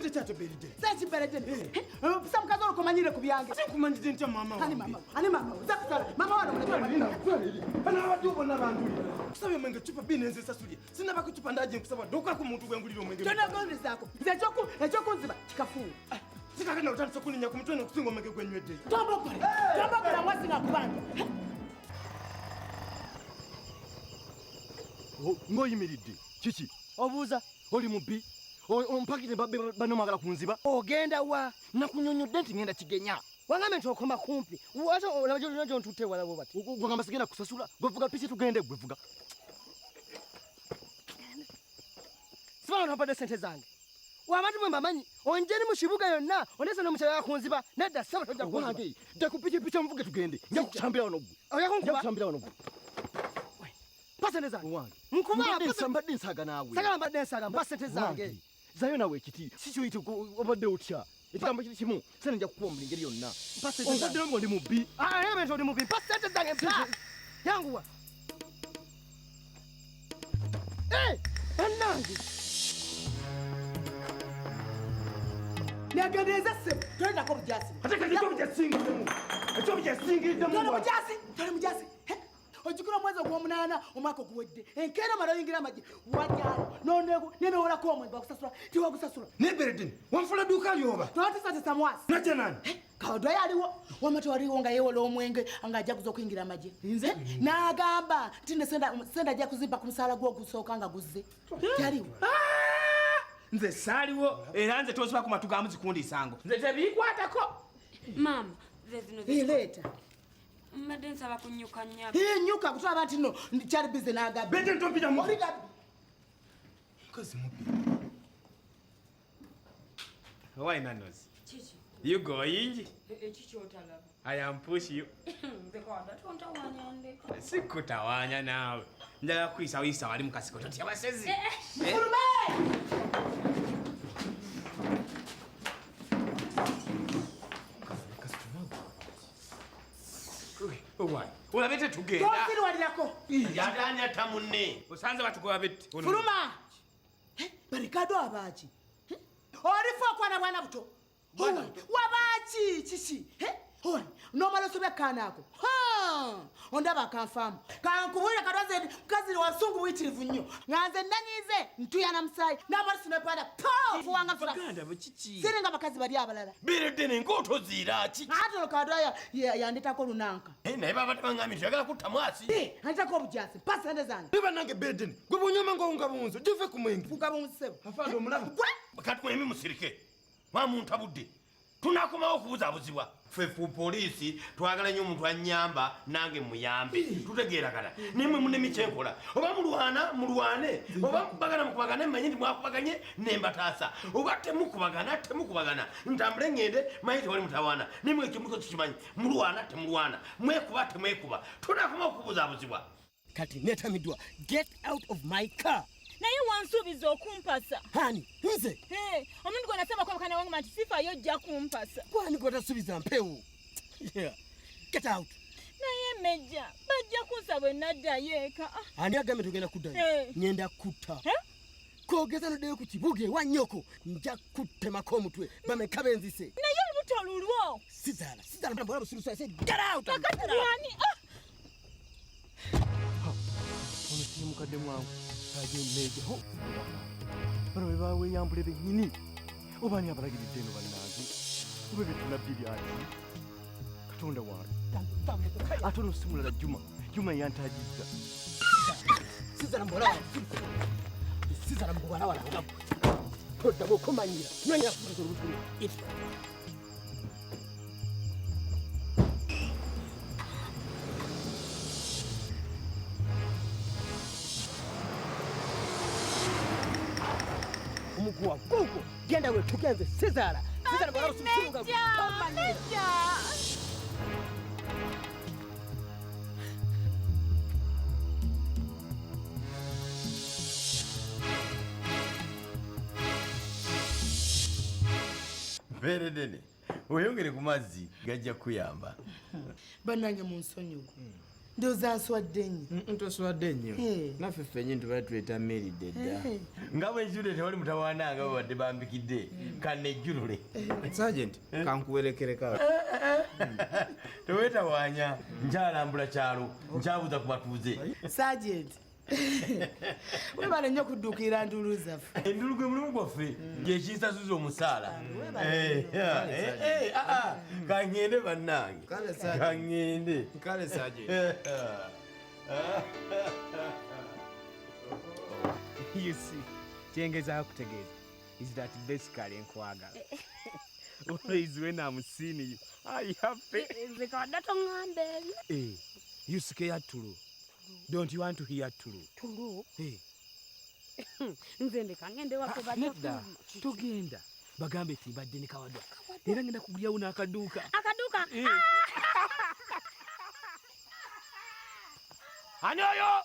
Chete chato beride. Sasa beride. Pisa mkazo ukomanyire kubyange. Sikumanyire nta mama. Ani mama. Uzakutala. Mama wana mwana. Ana wajubo nabantu. Kusabe mwenge chupa binenze sasulie. Sina bakuchupa ndaje kusaba doka ku muntu gwenguliro mwenge. Tona gonde zako. Nzachoko nziba chikafunga. Sikakana utandisa kuninya kumtwene kusingo mwenge gwenywede. Tombo pale. Tombo pale mwasi ngakubanja. Ngoyimiridde. Kiki? Obuuza. Oli mubbi. Ompakire bano magala kunziba. Ogenda wa? Nakunyonyodde nti ngenda kigenya. Wangambe ntokoma kumpi. Wata olabajo ntutte wala bo bati. Gwangamba sigenda kusasula. Gwevuga pisi tugende gwevuga. Sibala ntopade sente zange. Wabatu mwe bamanyi. Onjeni mu kibuga yonna. Onesa no mukyala kunziba. Nedda saba tojja kuwange. Dakupiki picha mvuge tugende. Nja kuchambira wano gwe. Oyakunkuba. Nja kuchambira wano gwe. Pasente zange. Wange. Nkuba mbadde nsaga naawe. Sagala mbadde nsaga pasente zange. Zayo nawe ekiti. Sikyo yite obadde otya. Ekigambo kiri kimu. Sene nja kukuwa mu ngeri yonna. Pasente zange. Obadde ndi mubbi. Yebe ndi mubbi. Pasente zange mpa. Yanguwa. Annange. Nagendeza sebo. Twenda ko bujasi. Ataka kito bujasingiremu. Ekyo bujasingiremu. Tole mujasi. Ojukira mwezi ogw'omunaana omwaka oguwedde. Enkeera mara oyingira amagi. Wajjalo. Nonego nenowola ko omwezi bakusasula. Tiwagusasula. Ne beride. Wamfula duka lyoba. Twatisa mwasi. Naje nani? Kawadwa yaliwo. Wamatu waliwo nga yewola omwenge anga ajja kuza okuyingira amagi. Nze n'agamba nti ne senda ajja kuzimba ku musaala gwo ogusooka nga guzze. Yaliwo. Nze saaliwo era nze toziba ku matu ga muzikundi sango. Nze tebiikwatako. Mama, leeta. Mbadde nsaba kunyuka nnyabo. Nyuka kutwaba nti no kyali bize n'agamba. Bete ntompita mu. Kazi mubbi. Why nanos? Chichi. You going? Chichi otalaba. I am push you. Nzekwada tontawanya ndeka. Sikutawanya nawe. Njala kwisa wisa wali mukasiko toti abasezi. Fulume! Why? Olabete tugenda. Tofiri walirako. Yadanya tamunne. Osanze batugoba beti. Fuluma. Barikado abaji. Orifo kwana bwana buto. Wabaji chichi. Hoi, nomalo sobe kanako. Ondaba kanfamu. Kankubulira kadwaze mkazi wasungu witirivu nnyo. Nganze nanyize ntuyana msayi. Nabali sinepada. Fuwanga fula. Baganda buchichi. Siringa bakazi bali abalala. Biredene ngoto zira chichi. Atolo kadwaya yandetako lunanka. Naye baba tabangami tuyagala kutta mwasi. Andetako obujasi. Pasa ende zange. Biba nange bedene. Gwe bonyoma ngo bunzo. Jive ku mwenge. Fuga bunzisebo. Afando omulaba. Kati mwemi musirike. Mwamuntu abudde. Tunakomawo okubuzabuzibwa. Ffe fu poliisi twagala nnyo omuntu annyamba nange muyambe. Tutegeera kala. Nimwe munne kyenkola. Oba mulwane. Oba mukubagana mmanyi nti mwakubaganye nembataasa. Oba temukubagana. Ntambule ngende manyi tewali mutawaana. Nimwe ekimuko kikimanyi. Mulwana. Mwekuba. Tunakomawo okubuzabuzibwa. Kati netamidwa. Get out of my car. Naye wansuubiza okumpasa. Hani, nze? Omuntu gwe nasaba kwa mukana wangu nti sifayo ojja kumpasa. Kwani gwe tasuubiza mpewo? Get out. Naye mejja, bajja kunsaba enaddayo eka. Ani agambe tugenda kuddayo? Ngenda kutta. Koogeza noddeyo ku kibuga ewa nnyoko, nja kuttemako omutwe bameka benzise. Naye olubuto lulwo. Sizaala mbula busirusa ese get out. Kakati yani. Ono si mukadde mwangu. Agendeje ho. Bano bebawe yambule bennyini. Obani abalagiridde eno bannange. Obe betulabbiri ati. Katonda wange. Ate ono si mulala Juma yantajizza. Sizaala mbula wala. Todda bw'okumanyira. Nonya kutuza olubuto. Omukuwa kuko genda we tugenze Sizaala bwala ususunga. Mejja. Beredene. Oyongere ku mazzi gajja kuyamba. Bannange munsonyiwe. ndowooza nswadde nnyo. Ntoswadde nnyo. Naffe ffennyini tuba tuleeta Meridde dda. Nga bwe njulire tewali mutawaana nga babadde bambikidde kannejjulule. Sergeant, kankuwerekereka. Teweetawaanya nkyalambula kyalo nkyabuuza ku batuuze. Sergeant. Webale nnyo okudduukirira ndulu zaffe. Endulu gwe mulimu gwaffe gyekinsasuza omusaala. Kaŋŋende bannange. Kaŋŋende. Kale Sergeant. You see, kyengezaayo kutegeeza is that basically nkwagala. Always when I'm seeing you, I happy. Nze kawadde toŋŋamba ebyo. Hey, you scared Tulu? Don't you want to hear Tulu? Tulu? Hey. Nze ndeka ngende waffe Nedda, togenda. Bagambe eti mbadde ne Kawadwa. Era ngenda kugulyawo n'akaduuka. Akaduuka? Ani oyo?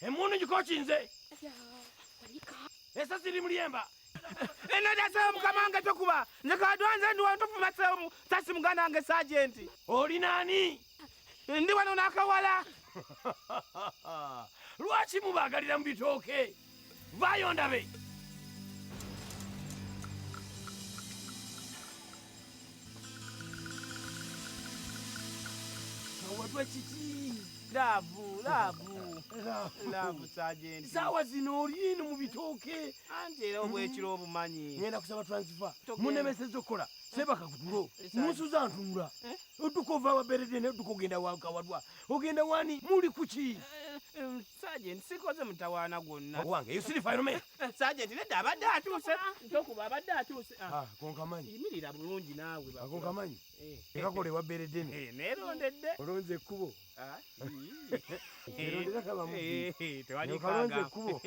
Emmundu gikokinze. Esasi liri muliyemba. Enadasewo mukama wange tokuba. Nze Kawadwa nze ndi wano tofumasewo sasi muganda wange Sergeant. Oli naani? Ndi wano n'akawala. Lwaki mubaagalira mu bitooke? Vaayo ndabe. Kawadwa kiki? Laavu Sergeant. Saawa zino oli eno mu bitooke. Anti era obwekiro obumanyi. Ngenda kusaba transfer. Munemesezza okukola. Sebaka kutulo. Munsuza ntunula. Odduka ova wa Beredde n'odduka ogenda wa Kawadwa. Ogenda wani? Muli kuki? Sergeant, sikoze mutawaana gwonna. Wange, you see the fireman? Sergeant, nedda abadde atuuse. Tokuba abadde atuuse. Konkamanyi. Yimirira bulungi naawe. Konkamanyi. Ekakole wa Beredde. Neerondedde. Olonze ekkubo. Erondera kaba mubbi. Tewali Kalonze kaaga. ekkubo.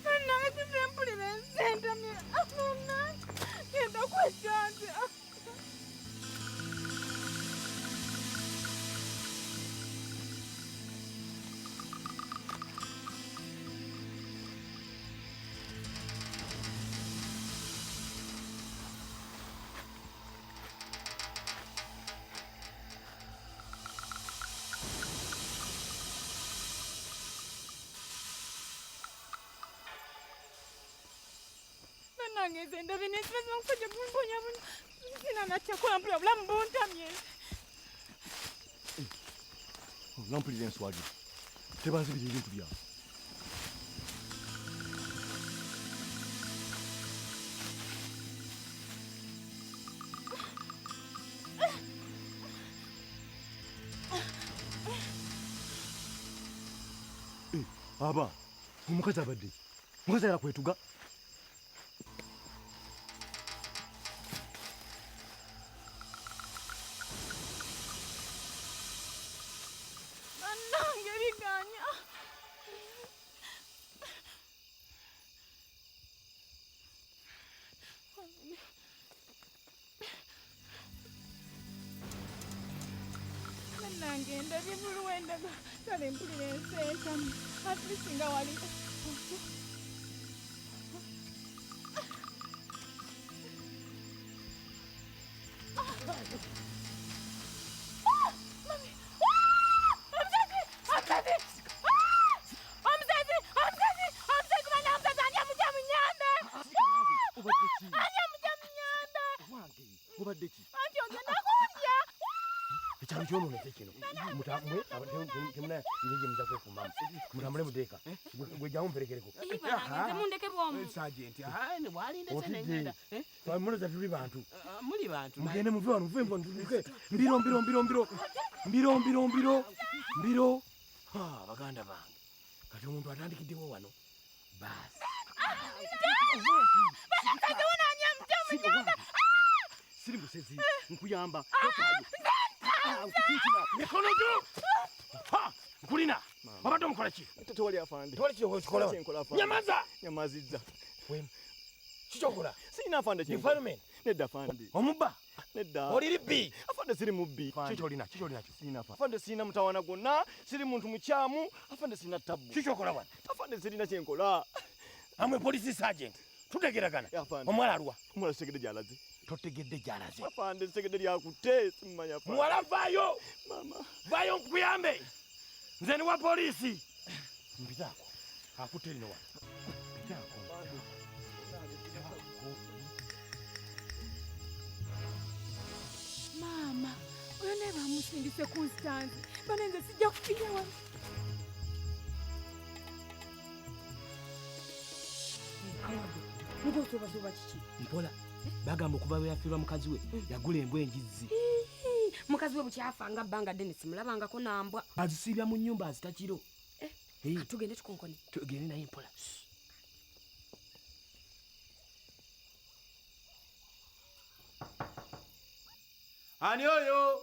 Bannange kive mpulira ensentamye. Genda kwesante. Bannange nze ndabye n'ekibazo omusajja gunponya buno. Sina nakyakola mpulira obulamu buntamye. Nampulira enswagi. Tebanzibira ebintu byawe. Aba, omukazi abadde. Omukazi ayala kwetuga. Bannange biganya. Bannange ndabye buluwendaga. Kale mpulira ensentamye. Ate singa wali. Obadde ki? Anti ogenda kundya. Ekyalo kyonoonese kino. Mutamwe temuna ngenge muza kwekumamu. Mutambule muteeka. Gwejjamu mperekereko. Nze mundeke bw'omu. Sergeant, ne bwalindese nengenda. Muloza tuli bantu. Muli bantu. Mugende muve wano muve mbontuke. Mbiro. Baganda bange. Kati omuntu atandikiddewo wano. Baasi. Siri musezi. Nkuyamba. Mikono juu. Nkulina. Wabadde omukola ki? Tewali afande. Tewali ki okikola? Nyamaza. Nyamazizza. Kikyokola. Sirina afande kye. Fireman. Nedda afande. Omubba. Nedda. Oli libbi. Afande siri mubbi. Kikyolina. Sirina afande. Afande sirina mutawaana gwonna. Siri muntu mukyamu. Afande sirina tabbu. Kikyokola wano. Afande sirina kyenkola. amwe polisi sergeant tutegeragana Afande. omwala alwa Omwala segede gyalaze. totegedde gyalaze Afande segede lyakute simanya afande. muwala vaayo Mama. vaayo nkuyambe nze ni wa polisi mpitaako akutte lino wa mpitaako Maama, oyo naye bamusindise ku nsitanzi. Bano nze sijja kufiira wano. mugosobasoba kiki mpola bagamba okuva bwe yafiirwa mukazi we yagula embwa enjizzi mukazi we bukyafa nga bbanga Dennis mulabangako nambwa azisiibya mu nnyumba azitakiro tugende tukonkone tugende naye mpola Ani oyo?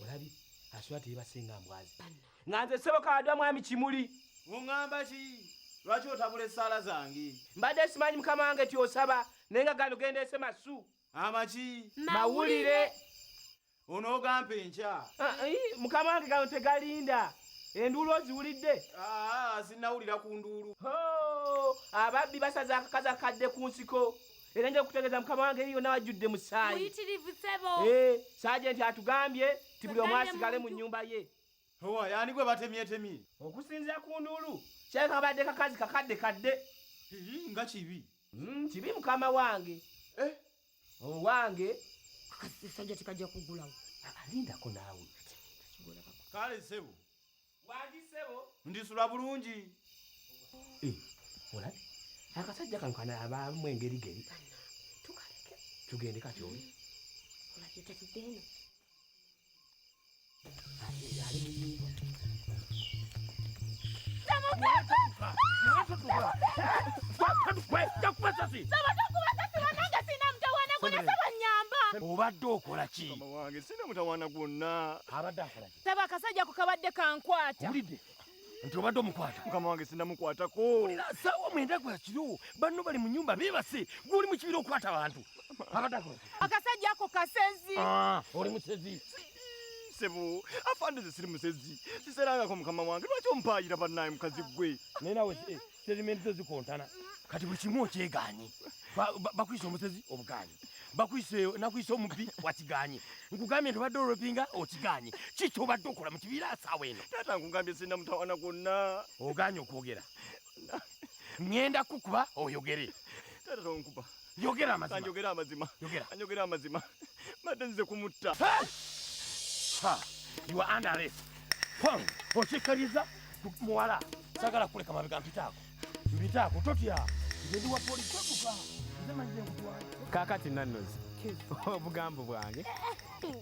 olabi aswati yebasenga mbwazi nga nze ssebo kaadwa mwami kimuli Ngamba ki? Lwaki otabula essaala zange? mbadde simanyi mukama wange tyosaba naye nga gano gendese masu Amaki? mawulire Onoogampa enkya? mukama wange gano tegalinda enduulu oziwulidde Sinnawulira ku nduulu. ababbi basaza akakazi akadde ku nsiko era nja kutegeeza mukama wange eri yonna wajjudde mu ssaayi muyitirivu ssebo saajenti atugambye ti buli omu asigale mu nnyumba ye Owa yani gwe batemyetemye. okusinziira ku nduulu kyeka kabadde kakazi kakadde Nga kibi. kibi mukama wange owange sajja tekajja kugulawo alindako naawe Kale ssebo, wandisebo ndisula bulungi. olabe akasajja kano kanaabamu engerigeri tukaleke tugende katyoli olabye tetuddeeno ali mu nnyumba obadde okola ki Mama wange sina mutawaana gwonna. abadde akola ki Saba akasajja ko kabadde kankwata. owulidde nti obadde omukwata Mukama wange sinnamukwatako. saawa mwenda gwa kiro banno bali mu nnyumba beebase gw'oli mu kibira okukwata abantu abadde akola ki Akasajja ako kasezi. oli musezi Ssebo, afande ze siri musezi. Siserangako mukama wange lwaki omupaayira bannaye mukazi gwe. naye nawe serimenti tezikontana kati buli kimu okyeganye bakwise omusezi obuganye nakwise omubbi wakiganye nkugambye nti obadde olwepinga okiganye kiki obadde okola mu kibiira asaawa eno Taata nkugambye sina mutawaana gwonna. oganye okwogera ŋŋenda kukuba oyogere Taata tonkuba. yogera amazima Kanjogera amazima. Yogera. Kanjogera amazima. Badde nzize kumutta. you are under arrest okikkiriza muwala sagala kuleka mabega mpitaako totya nze ndi wa polisi totuka nze manyize nkutwala kaakati nannozi obugambo bwange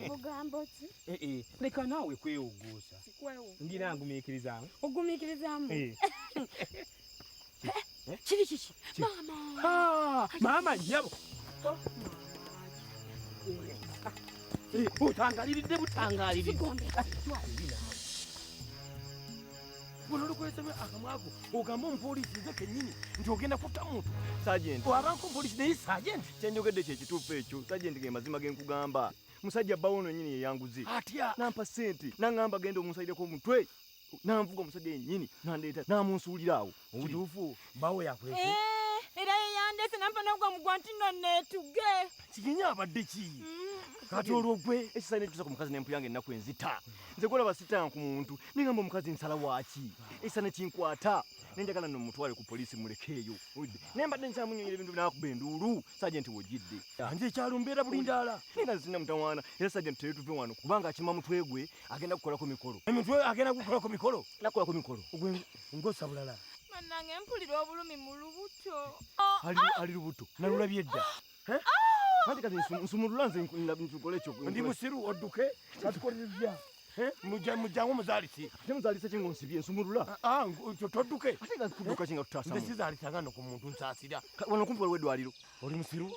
bugambo ki leka naawe kwewuguusa kwewo ndina ngumiikirizaamu ogumiikirizamu kiri kiki maama nyabo otangaliridde butangalirire buno olukozesebwa akamwago ogamba omupoliisi nze kennyini nti ogenda kutta muntu Sergeant, wabanka omupoliisi naye sajenti kyenjogedde kyekituufu ekyo. Sergeant ge mazima ge nkugamba. Musajja bbawo nonyini yeyanguze. atya Nampa ssente n'aŋŋamba genda omunsalireko omutwe. Nanvuga omusajja yennyini n'andeeta n'amunsuulira awo. kituufu bawo yakwese Era yeyandese nampa nagwa mugwa nti nno neetuge. kigenye abadde ki kati olwogwe Ekisaana ekituusa ku mukazi n'empu yange ennaku enzita. Nze gwolaba sitanku muntu nengamba omukazi nsala waaki. Ekisaana kinkwata nenjagala nno mutwale ku poliisi mulekeeyo. Owulidde? Naye mbadde nkyamunnyonnyola ebintu binaakuba enduulu. Sergeant w'ojjidde. anje ekyalo mbeera bulindaala Nina zina mutawaana era Sergeant tetuve wano kubanga akima mutwe gwe agenda kukolako mikolo. emitwe agenda kukolako mikolo Nakolako mikolo. ngosa bulala Bannange mpulira obulumi mu lubuto. Ali lubuto. nalulabye dda Anti kati nsumulula nze nkikole ekyo. ndi musiru odduke katukolerera mujjangu muzaalisi Ate muzaalisa ki ng'onsibye nsumulula. todduke Ate nga kudduka ki nga nze tutasamu. sizaalisanga no ku muntu nsaasira Wano kumpi waliwo eddwaliro. oli musiru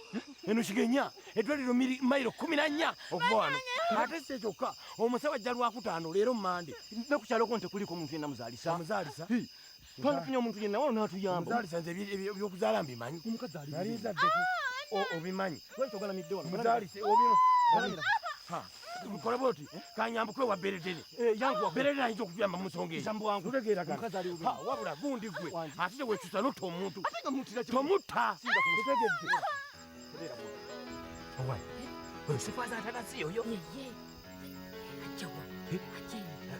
eno kigenya eddwaliro mayiro 14 okuva wano ate si ekyokka omusawo ajja lwakutaano leero mmande Ne ku kyalo ko nte kuliko omuntu yenna muzaalisa. omuzaalisa Twandifunye omuntu yenna wano n'atuyamba. omuzaalisa nze ebyokuzaala mbimanyi Omukazi ali nalizaddeko obimanyi lwaki togalamidde wano? muzaalise Kola boti kanyambukwe wa beredere. Yangu Beredere ayinza okuyamba mu nsonga eyo. Jambo wangu. Tutegeera kana. Mukazi ali uli. Ha wabula gundi gwe. Ate wetusa lotto omuntu. Atenga mutira Tomutta. Singa kutegedde. Owa. Oyo sifaza atanasi yoyo. Yeye. Achawa. Achenda.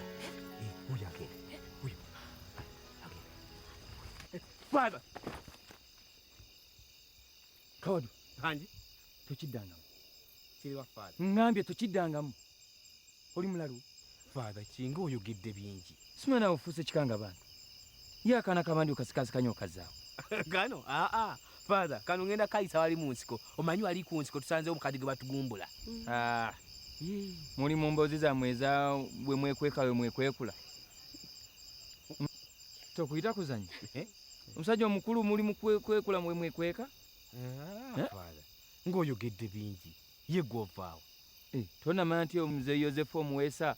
Uya agende. Uya. Father. Kawadu. Hanji. Tukiddangamu. Kiriwa father. Ngambye tukiddangamu. Oli mulalu. Father kinga oyogedde bingi. Simana ofuuse kikanga bantu. Ye akaana kabandi okasikasikanya okazaawo. Gano father kano ngenda kayisa wali mu nsiko omanyi wali ku nsiko tusanze omukadde gwe batugumbula. Muli mu mboozi zammwe eza bwe mwekweka we mwekwekula. Tokuyita kuzanya. Omusajja omukulu muli mu kwekula mwe mwekweka. Father ng'oyogedde bingi ye gw'ovaawo. Tonamanya nti omuze Yozefu omuweesa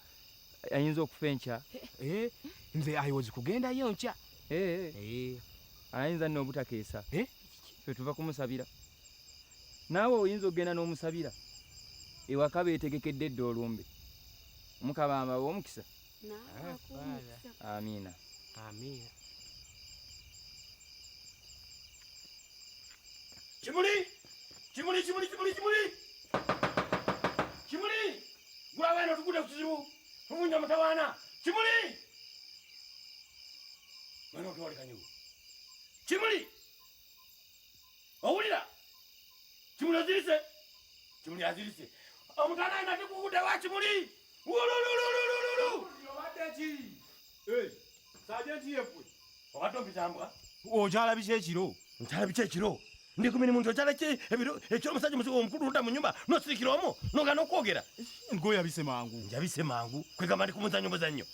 ayinza okufa enkya. Nze ayozi kugendayo nkya. Ayinza nno obutakeesa. Ffe tuva kumusabira. Naawe oyinza okugenda n'omusabira. Ewaka beetegekedde edda olumbe. Mukama abawe omukisa. Amiina. Amiina. Kimuli! Kimuli! Gulawa eno tukude ku kizibu. Tuvunja mutawaana. Kimuli! Mwana otwali kanyigo. Kimuli! Owulira? Kimuli azirise? Kimuli azirise. Omutana ayina tikukude wa Kimuli! Wululululululu! Obadde ki? Sajenti yefwe. Obadde ompitambwa? Okyala biki ekiro? Nkyala biki ekiro? Ndi kumini muntu okyala ki ekiro omusajja omusigo omukulu ludda mu nnyumba n'osirikira omwo n'ogaana okwogera. Ng'oyabise mangu. Njabise mangu kwegamba ndi ku muzannyo.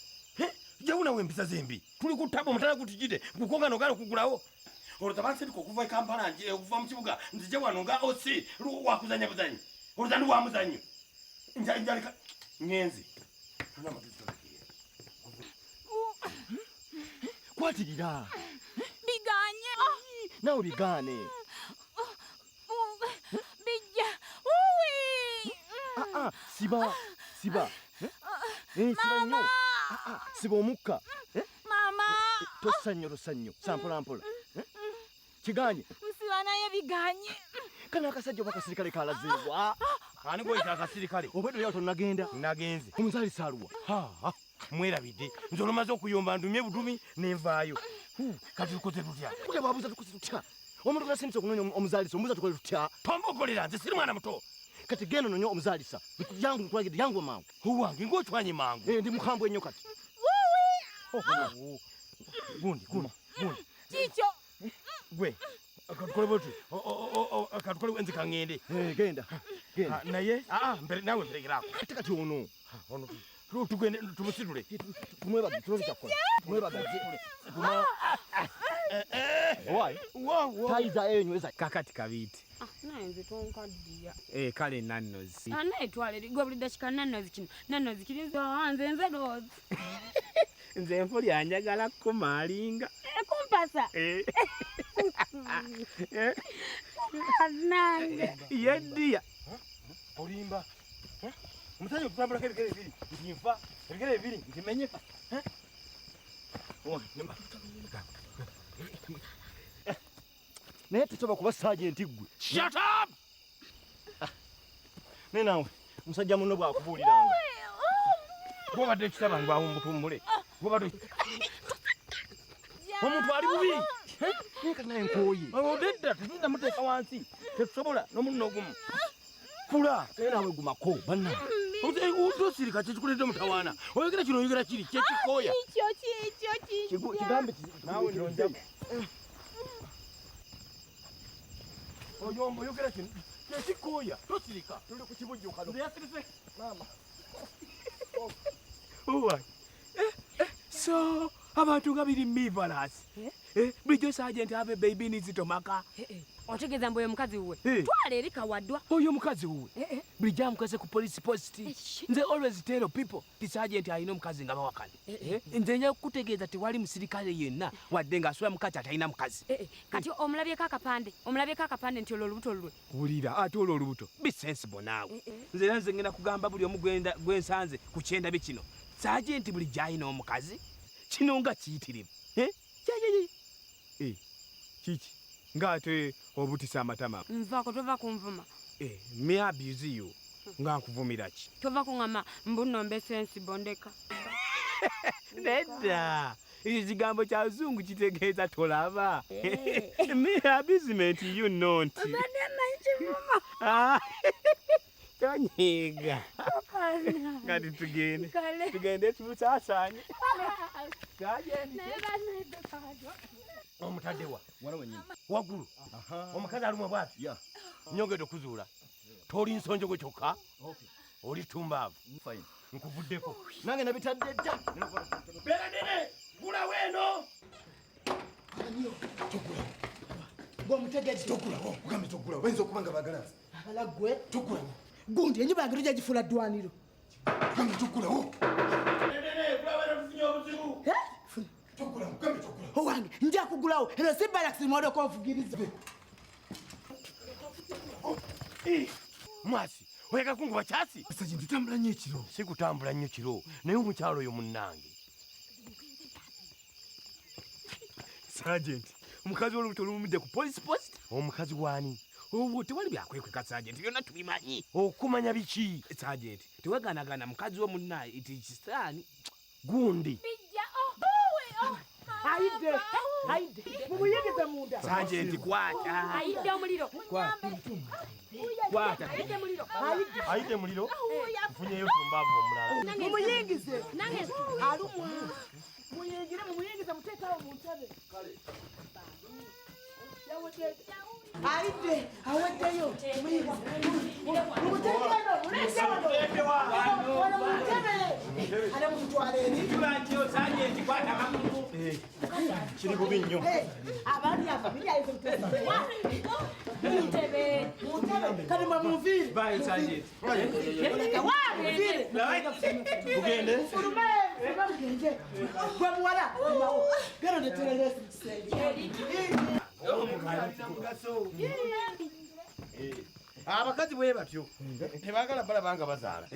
Jawunawo empisa zembi. Tuli ku ttaba omutala gutijjide kukwogana ogaana okugulawo. Olwo bansindika okuva e Kampala okuva mu kibuga nzije wano nga osi wakuzanya buzanyi. Olwo ndi wa muzannyo. Njalika ngenzi. Kwatirira. Biganye. Nawe bigaane. Bijja. Siba. Siba nnyo. Siba omukka. Mama. Tosanyo. Sampolampola. Kiganye. Musiba naye biganye. Kana akasajja bakasirikale kalazeebwa. Ani gw'oyita akasirikale? Obwedda lyato nagenda. Nagenze. Omuzaalisa aluwa. Mwerabidde. Nze olumaze okuyomba ndumye budumi nenvaayo. Kati tukoze tutya? Kule bwabuuza tukoze tutya? Omuntu tasindise okunoonya omuzaalisa omubuuza tukole tutya? Tombogolera nze siri mwana muto. Kati genda onoonya omuzaalisa. Yangu nkulagidde yangu amangu. Owange ng'ochwanye mangu. Ndi mukambwe ennyo kati. Gundi. Kikyo. Gwe. Katukole boti. Katukole wenzi kangende. Genda. Naye nawe mperekeraako. Kati ono. Ono tugende tumusitule. Tumwebaze tulole kyakola. Tumwebaze. Owaayi. Tayiza enyweza. Kakati kabiiti. Naye nze tonkaddiya. Kale nannozi. Naye twale gwe buli dakika nannozi kino. Nannozi kirinza nze loozi. Nze enfuli anjagala kumaalinga. Kumpasa. Nange. Yeddiya. Olimba. Omusajja okutambulako ebigere ebiri nti nfa ebigere ebiri nti menyeka. Naye tusobola kuba saajenti ggwe. Shut up! Ne naawe musajja munno bw'akubuuliranga. Bw'obadde ekitaba ngwawo mutumbule. Omuntu ali bubi. Neka naye nkooye. Odedda tetuyinza muteeka wansi. Tetusobola n'omuno ogumu. Kula. Naye naawe gumako bannange. Tosirika kyekikuledde mutawaana. Oyogera kino oyogera kiri kyekikooya. Kikyo. Kigambe Naawe nonjamu. Oyogera kino kyekikooya. Tosirika. tuli ku kibujjukano. Nze yasirise. Maama. So abantu nga biri mivalasi. Bulijjo saajenti ave beibini zitomaka. Otegeeza mbu oyo mukazi wuwe. Eh. Twala eri kawaddwa. Oyo mukazi wuwe. buli jamukwese ku police post. Nze always tell people the sergeant alina omukazi nga bawakane. Nze nja kutegeeza tewali musirikale yenna wadde ng'asula mukati atalina mukazi. Kati omulabyeko akapande nti olwo olubuto lwe. Wulira ate olwo olubuto be sensible naawe. Nze era nze ngenda kugamba buli omu gwensanze ku kyendabye kino. Sergeant buli gy'alina omukazi kino nga kiyitirivu. Kiki ng'ate obutisa amatama. Nvaako tova kunvuma. Me abuse you nga nkuvumira ki? Tova kuŋŋama mbunombe sensible ndeka. Nedda ekigambo kya luzungu kitegeeza tolaba. Me abusement you not. Tonyiga. Kati tugende tumusaasaanye. Omutaddewa waggulu omukazi alumwa bwati nyongedde okuzuula toli nsonjogo kyokka oli tumbaavu nkuvuddeko nange nabitadde dda beradene gulawo eno gwomutegeezi togulawo kugambe togulawo bayinza okuba nga bagalazi abalagwe togulawo gundi enjuba yange tujja gifuula ddwaniro kugambe togulawo gulawo eno tufunye obuzibu togulawo kugambe togulawo owange nja kugulawo eno si balakisi mwodoka onvugiriza mwasi oyagala kunguba kyasi Sergeant tutambula nnyo ekiro sikutambula nnyo kiro naye omukyalo oyo munnange Sergeant omukazi w'olubuto lumumidde ku police post. omukazi wani Obwo tewali byakwekweka Sergeant byonna tubimanyi. okumanya biki Sergeant teweganagana mukazi wo munnaye iti kisaani gundi ayidde mumuyingize munda Sergeant kwata. Ayidde omuliro. Kwata. ayite muliro tufunyeyo tumbaavu omulala mumuyingize alumwa muyingire mumuyingize muteekawo mu ntebe ayidde aweddeyo mumuteekeno ale mumutwala eri kiri bubi nnyo abandi ava biryayize muntebe kati mwe munviire Sergeant. munviire tugende mugende gwe muwala gero netereresi abakazi bwe batyo tebaagala balabanga bazaala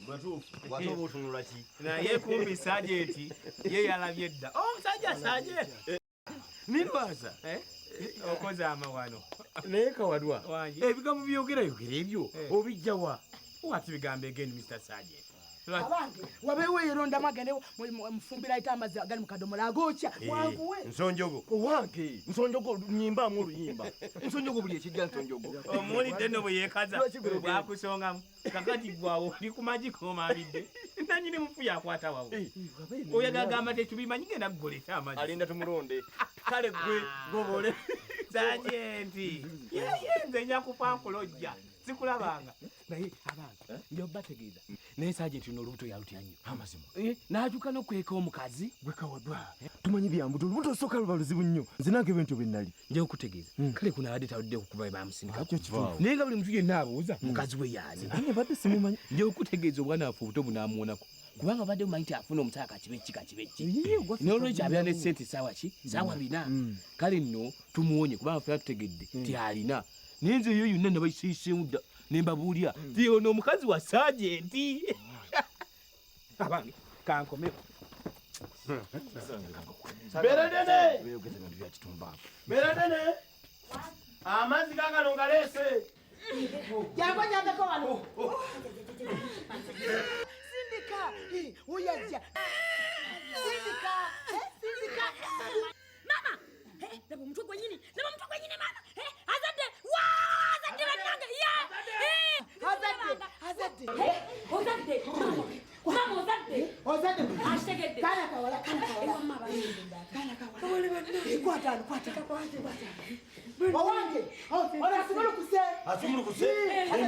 bwatuufu otunula ki Naye kumbi Sergeant ye yalabye dda. Omusajja Sergeant. nirwaza Okoze amawano. naye kawadwa Wangi. ebigambo byogerayogera ebyo obijjawa What bigambo again Mr. Sergeant? abange wabeewo yerondamu agende mufumbira ayite amazzi agali mu kadomola agokya wanguwe nsonjogo owange nsonjogo nyimbaamu oluyimba nsonjogo buli ekijja nsonjogo Omuwulidde nno bwe yeekaza bwakusongamu kakati gwawo oli ku magi koomaalidde nanyini mufu yakwata wawo oyo gagamba tetubimanyi genda kugolesa amagi alinda tumulonde kale gwe gobole Sergeant yeye nze nyakufa nkulojja sikulabanga naye abantu nja bategeeza naye Sergeant no olubuto yalutya nnyo amazima n'akyuka n'okweka omukazi gwe kawadwa tumanyi byambuto olubuto osooka luba luzibu nnyo nze nange bwentyo bwe nnali nja okutegeeza kale kuno abadde tawudde kukuba bamusindika akyo kituufu naye nga buli muntu yenna abuuza mukazi we yaani anye badde simumanyi nja okutegeeza obwana waffe obuto bunaamuwonako kubanga badde bumanyi nti afuna omusala kakibeki n'olwekyo abeera ne ssente saawa ki saawa 4 kale nno tumuwonye kubanga ffe tutegedde ti alina naye nze eyo yonna nabayisiisimu dda ne mbabuulira ti ono omukazi wa Sergeant abange kankomeko beradene amazzi gagano ngaleese jango nyambeko wano sindika uyajja sindika Mama! Laba omutwe gwennyini mama! Azadde! Azadde bannange! azadde Ozadde! Mama ozadde! ozadde Akitegedde! kana kawala Ewa mama bayimbe. kwata owange ono asumulukuse asumulukuse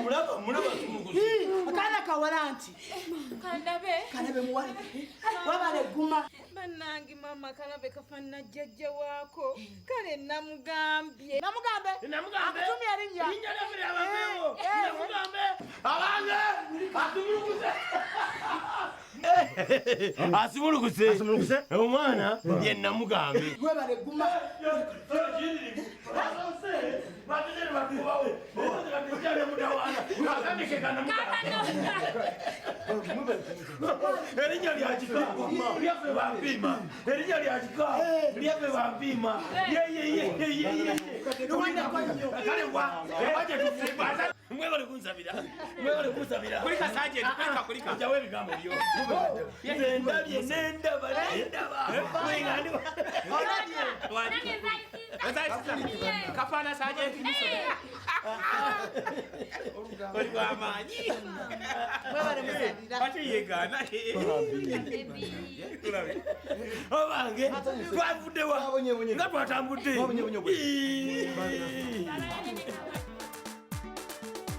mulaba asumulukuse akaana kawala nti kalabe muwala wabala egguma bannange mama kalabe kafaanana jjajja waako kale namugambe akutumya erinnya namugambe abange asumulukuse omwana ye namugambe webala egguma erinnya lyakika lyaffe bampiima erinnya lyakika lyaffe bampiima mwebale kunsabira kulika sajenti kulika jawe ebigambo byo ndabye nendaba kafaana sajenti olwamaanyi ate yegaana obange twavuddewa nga twatambudde